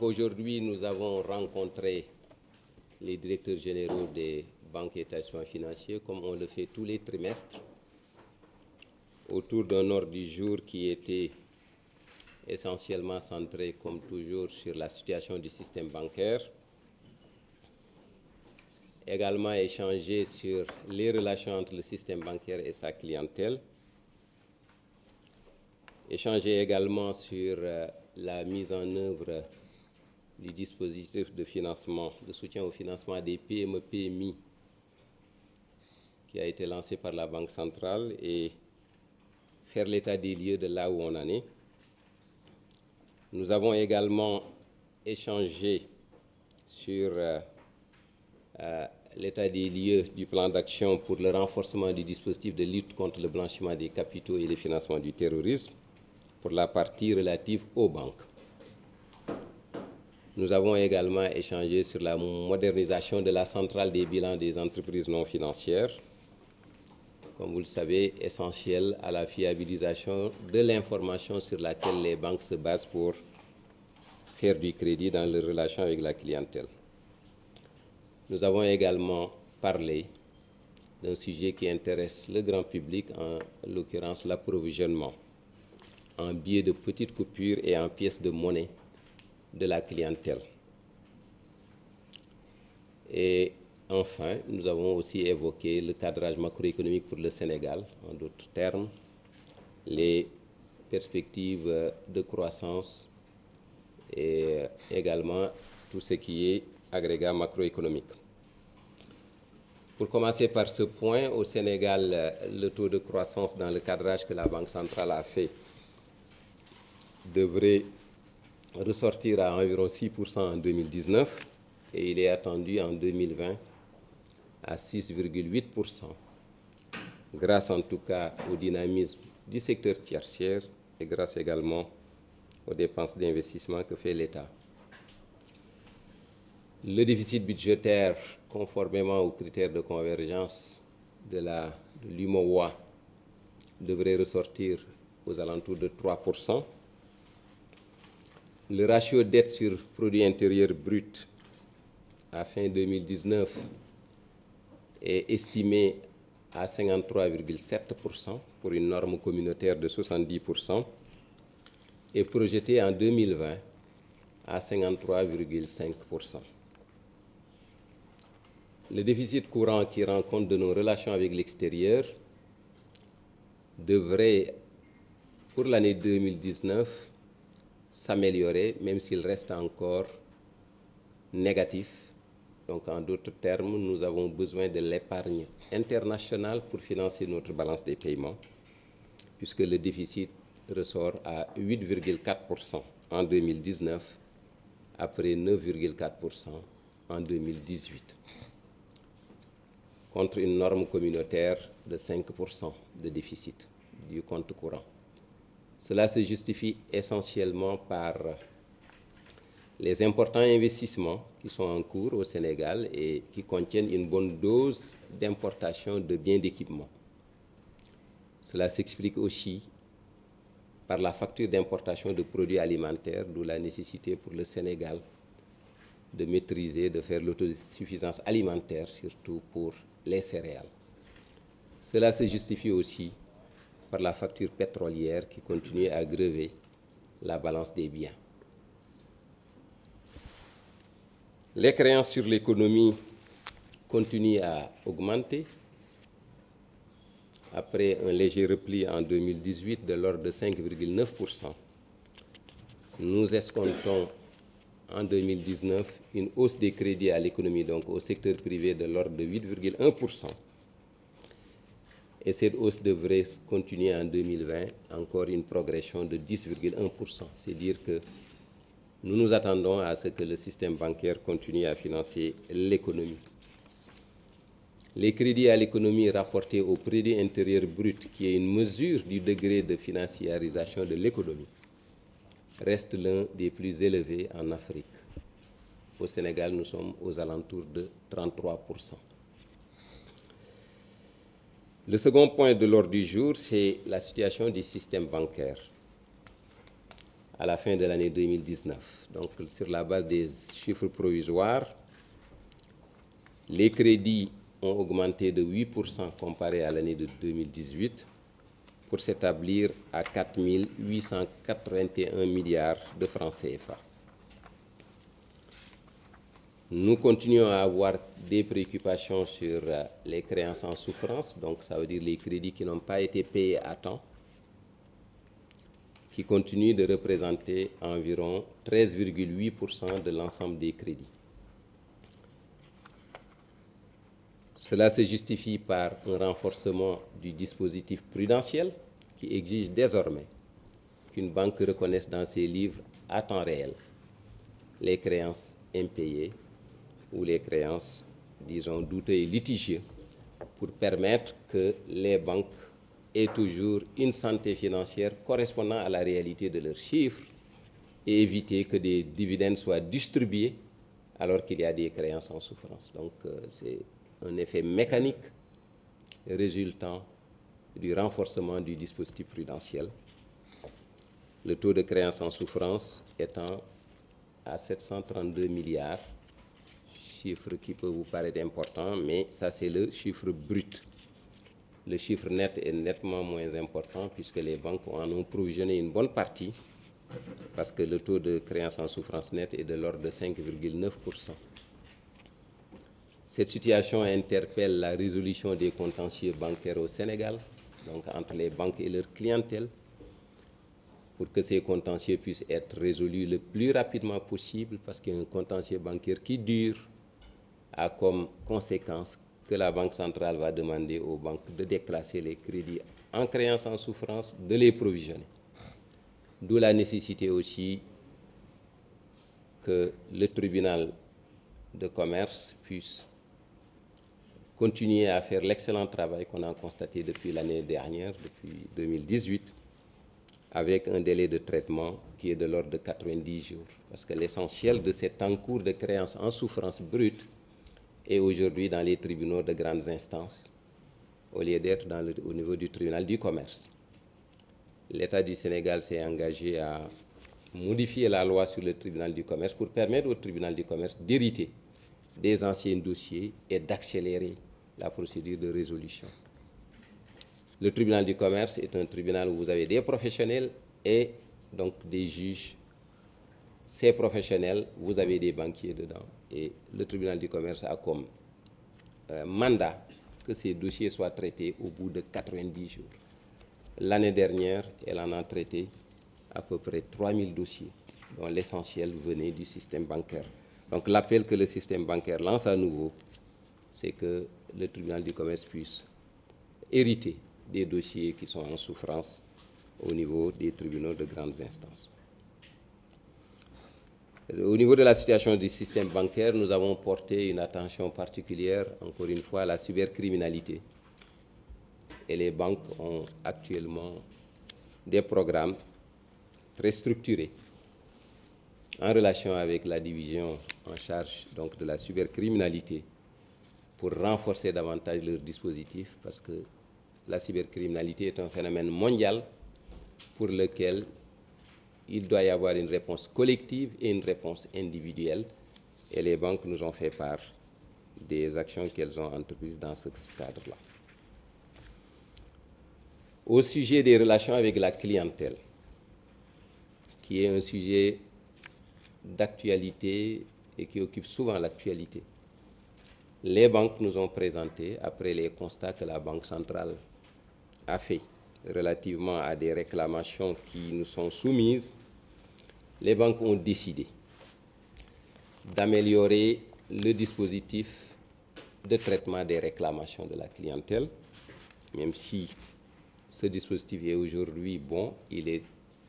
Donc aujourd'hui, nous avons rencontré les directeurs généraux des banques et établissements financiers, comme on le fait tous les trimestres, autour d'un ordre du jour qui était essentiellement centré, comme toujours, sur la situation du système bancaire. Également échanger sur les relations entre le système bancaire et sa clientèle. Échanger également sur la mise en œuvre du dispositif de financement, de soutien au financement des PME-PMI qui a été lancé par la Banque centrale et faire l'état des lieux de là où on en est. Nous avons également échangé sur l'état des lieux du plan d'action pour le renforcement du dispositif de lutte contre le blanchiment des capitaux et le financement du terrorisme pour la partie relative aux banques. Nous avons également échangé sur la modernisation de la centrale des bilans des entreprises non financières, comme vous le savez, essentielle à la fiabilisation de l'information sur laquelle les banques se basent pour faire du crédit dans leurs relations avec la clientèle. Nous avons également parlé d'un sujet qui intéresse le grand public, en l'occurrence l'approvisionnement en billets de petites coupures et en pièces de monnaie de la clientèle. Et enfin, nous avons aussi évoqué le cadrage macroéconomique pour le Sénégal, en d'autres termes, les perspectives de croissance et également tout ce qui est agrégat macroéconomique. Pour commencer par ce point, au Sénégal, le taux de croissance dans le cadrage que la Banque centrale a fait devrait ressortir à environ 6% en 2019 et il est attendu en 2020 à 6,8%, grâce en tout cas au dynamisme du secteur tertiaire et grâce également aux dépenses d'investissement que fait l'État. Le déficit budgétaire, conformément aux critères de convergence de l'UMOA, devrait ressortir aux alentours de 3%. Le ratio dette sur produit intérieur brut à fin 2019 est estimé à 53,7% pour une norme communautaire de 70% et projeté en 2020 à 53,5%. Le déficit courant qui rend compte de nos relations avec l'extérieur devrait, pour l'année 2019, s'améliorer, même s'il reste encore négatif. Donc, en d'autres termes, nous avons besoin de l'épargne internationale pour financer notre balance des paiements, puisque le déficit ressort à 8,4% en 2019, après 9,4% en 2018, contre une norme communautaire de 5% de déficit du compte courant. Cela se justifie essentiellement par les importants investissements qui sont en cours au Sénégal et qui contiennent une bonne dose d'importation de biens d'équipement. Cela s'explique aussi par la facture d'importation de produits alimentaires, d'où la nécessité pour le Sénégal de maîtriser, de faire l'autosuffisance alimentaire, surtout pour les céréales. Cela se justifie aussi par la facture pétrolière qui continue à grever la balance des biens. Les créances sur l'économie continuent à augmenter. Après un léger repli en 2018 de l'ordre de 5,9%, nous escomptons en 2019 une hausse des crédits à l'économie, donc au secteur privé, de l'ordre de 8,1%. Et cette hausse devrait continuer en 2020, encore une progression de 10,1%. C'est dire que nous nous attendons à ce que le système bancaire continue à financer l'économie. Les crédits à l'économie rapportés au produit intérieur brut, qui est une mesure du degré de financiarisation de l'économie, restent l'un des plus élevés en Afrique. Au Sénégal, nous sommes aux alentours de 33%. Le second point de l'ordre du jour, c'est la situation du système bancaire. à la fin de l'année 2019. Donc, sur la base des chiffres provisoires, les crédits ont augmenté de 8% comparé à l'année de 2018 pour s'établir à 4 881 milliards de francs CFA. Nous continuons à avoir des préoccupations sur les créances en souffrance, donc ça veut dire les crédits qui n'ont pas été payés à temps, qui continuent de représenter environ 13,8% de l'ensemble des crédits. Cela se justifie par un renforcement du dispositif prudentiel qui exige désormais qu'une banque reconnaisse dans ses livres à temps réel les créances impayées ou les créances, disons, douteuses et litigieuses pour permettre que les banques aient toujours une santé financière correspondant à la réalité de leurs chiffres et éviter que des dividendes soient distribués alors qu'il y a des créances en souffrance. Donc, c'est un effet mécanique résultant du renforcement du dispositif prudentiel. Le taux de créance en souffrance étant à 732 milliards, chiffre qui peut vous paraître important, mais ça c'est le chiffre brut. Le chiffre net est nettement moins important puisque les banques en ont provisionné une bonne partie parce que le taux de créance en souffrance nette est de l'ordre de 5,9%. Cette situation interpelle la résolution des contentieux bancaires au Sénégal, donc entre les banques et leur clientèle, pour que ces contentieux puissent être résolus le plus rapidement possible, parce qu'un contentieux bancaire qui dure a comme conséquence que la Banque centrale va demander aux banques de déclasser les crédits en créance en souffrance, de les provisionner. D'où la nécessité aussi que le tribunal de commerce puisse continuer à faire l'excellent travail qu'on a constaté depuis l'année dernière, depuis 2018, avec un délai de traitement qui est de l'ordre de 90 jours. Parce que l'essentiel de cet encours de créance en souffrance brute est aujourd'hui dans les tribunaux de grandes instances, au lieu d'être au niveau du tribunal du commerce. L'État du Sénégal s'est engagé à modifier la loi sur le tribunal du commerce pour permettre au tribunal du commerce d'hériter des anciens dossiers et d'accélérer la procédure de résolution. Le tribunal du commerce est un tribunal où vous avez des professionnels et donc des juges. Ces professionnels, vous avez des banquiers dedans. Et le tribunal du commerce a comme mandat que ces dossiers soient traités au bout de 90 jours. L'année dernière, elle en a traité à peu près 3000 dossiers, dont l'essentiel venait du système bancaire. Donc l'appel que le système bancaire lance à nouveau, c'est que le tribunal du commerce puisse hériter des dossiers qui sont en souffrance au niveau des tribunaux de grandes instances. Au niveau de la situation du système bancaire, nous avons porté une attention particulière, encore une fois, à la cybercriminalité. Et les banques ont actuellement des programmes très structurés en relation avec la division en charge donc, de la cybercriminalité pour renforcer davantage leurs dispositifs, parce que la cybercriminalité est un phénomène mondial pour lequel il doit y avoir une réponse collective et une réponse individuelle. Et les banques nous ont fait part des actions qu'elles ont entreprises dans ce cadre-là. Au sujet des relations avec la clientèle, qui est un sujet d'actualité et qui occupe souvent l'actualité, les banques nous ont présenté, après les constats que la Banque centrale a fait relativement à des réclamations qui nous sont soumises, les banques ont décidé d'améliorer le dispositif de traitement des réclamations de la clientèle. Même si ce dispositif est aujourd'hui bon, il est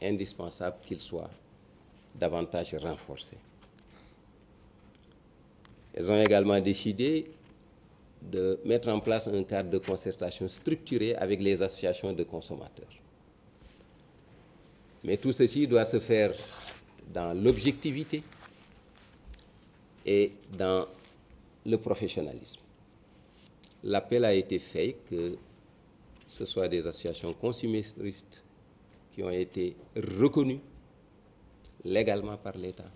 indispensable qu'il soit davantage renforcé. Elles ont également décidé de mettre en place un cadre de concertation structuré avec les associations de consommateurs. Mais tout ceci doit se faire dans l'objectivité et dans le professionnalisme. L'appel a été fait que ce soit des associations consuméristes qui ont été reconnues légalement par l'État,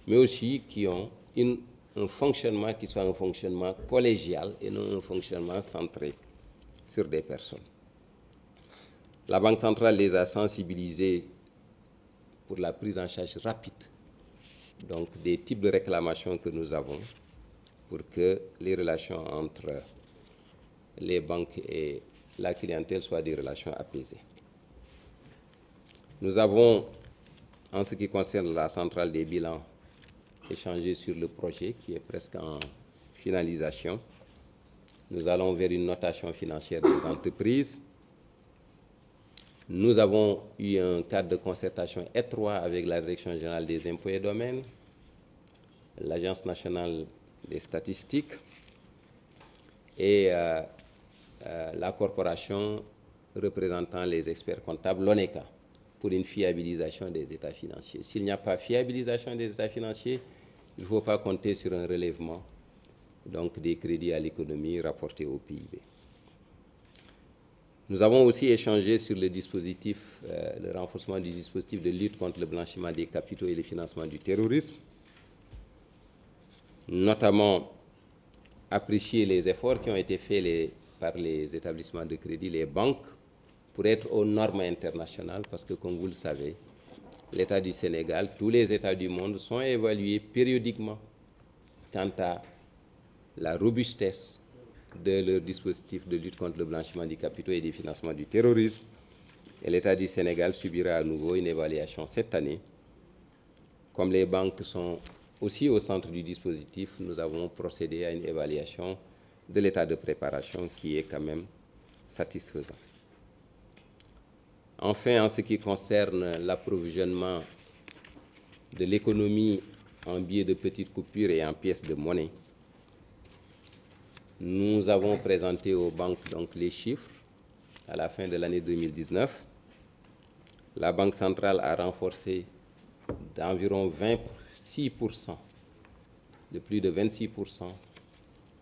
mais aussi qui ont un fonctionnement qui soit un fonctionnement collégial et non un fonctionnement centré sur des personnes. La Banque centrale les a sensibilisés pour la prise en charge rapide donc des types de réclamations que nous avons pour que les relations entre les banques et la clientèle soient des relations apaisées. Nous avons, en ce qui concerne la centrale des bilans, échangé sur le projet qui est presque en finalisation. Nous allons vers une notation financière des entreprises. Nous avons eu un cadre de concertation étroit avec la Direction générale des impôts et domaines, l'Agence nationale des statistiques et la corporation représentant les experts comptables, l'ONECA, pour une fiabilisation des états financiers. S'il n'y a pas fiabilisation des états financiers, il ne faut pas compter sur un relèvement donc, des crédits à l'économie rapportés au PIB. Nous avons aussi échangé sur le dispositif, le renforcement du dispositif de lutte contre le blanchiment des capitaux et le financement du terrorisme, notamment apprécier les efforts qui ont été faits par les établissements de crédit, les banques, pour être aux normes internationales, parce que comme vous le savez, l'État du Sénégal, tous les États du monde sont évalués périodiquement quant à la robustesse de leur dispositif de lutte contre le blanchiment des capitaux et du financement du terrorisme. Et l'État du Sénégal subira à nouveau une évaluation cette année. Comme les banques sont aussi au centre du dispositif, nous avons procédé à une évaluation de l'état de préparation qui est quand même satisfaisant. Enfin, en ce qui concerne l'approvisionnement de l'économie en billets de petite coupure et en pièces de monnaie, nous avons présenté aux banques donc, les chiffres à la fin de l'année 2019. La Banque centrale a renforcé d'environ 26%, de plus de 26%,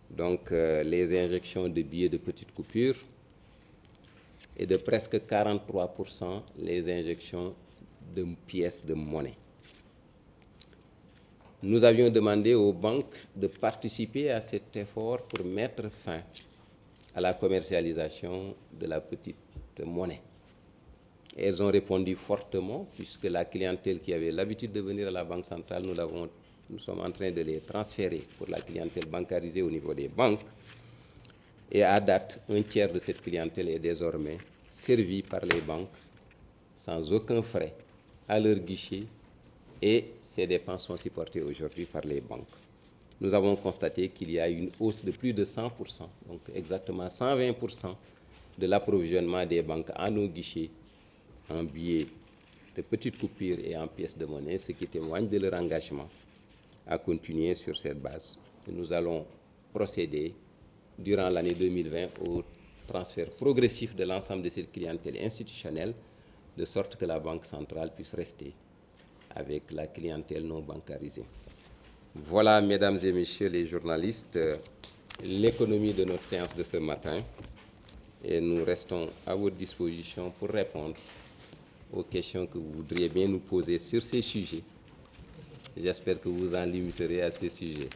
donc les injections de billets de petite coupure et de presque 43% les injections de pièces de monnaie. Nous avions demandé aux banques de participer à cet effort pour mettre fin à la commercialisation de la petite monnaie. Et elles ont répondu fortement, puisque la clientèle qui avait l'habitude de venir à la Banque centrale, nous sommes en train de les transférer pour la clientèle bancarisée au niveau des banques. Et à date, un tiers de cette clientèle est désormais servie par les banques sans aucun frais à leur guichet et ces dépenses sont supportées aujourd'hui par les banques. Nous avons constaté qu'il y a une hausse de plus de 100%, donc exactement 120% de l'approvisionnement des banques à nos guichets en billets de petites coupures et en pièces de monnaie, ce qui témoigne de leur engagement à continuer sur cette base. Et nous allons procéder durant l'année 2020 au transfert progressif de l'ensemble de cette clientèle institutionnelle, de sorte que la Banque centrale puisse rester avec la clientèle non bancarisée. Voilà, mesdames et messieurs les journalistes, l'économie de notre séance de ce matin. Et nous restons à votre disposition pour répondre aux questions que vous voudriez bien nous poser sur ces sujets. J'espère que vous en limiterez à ces sujets.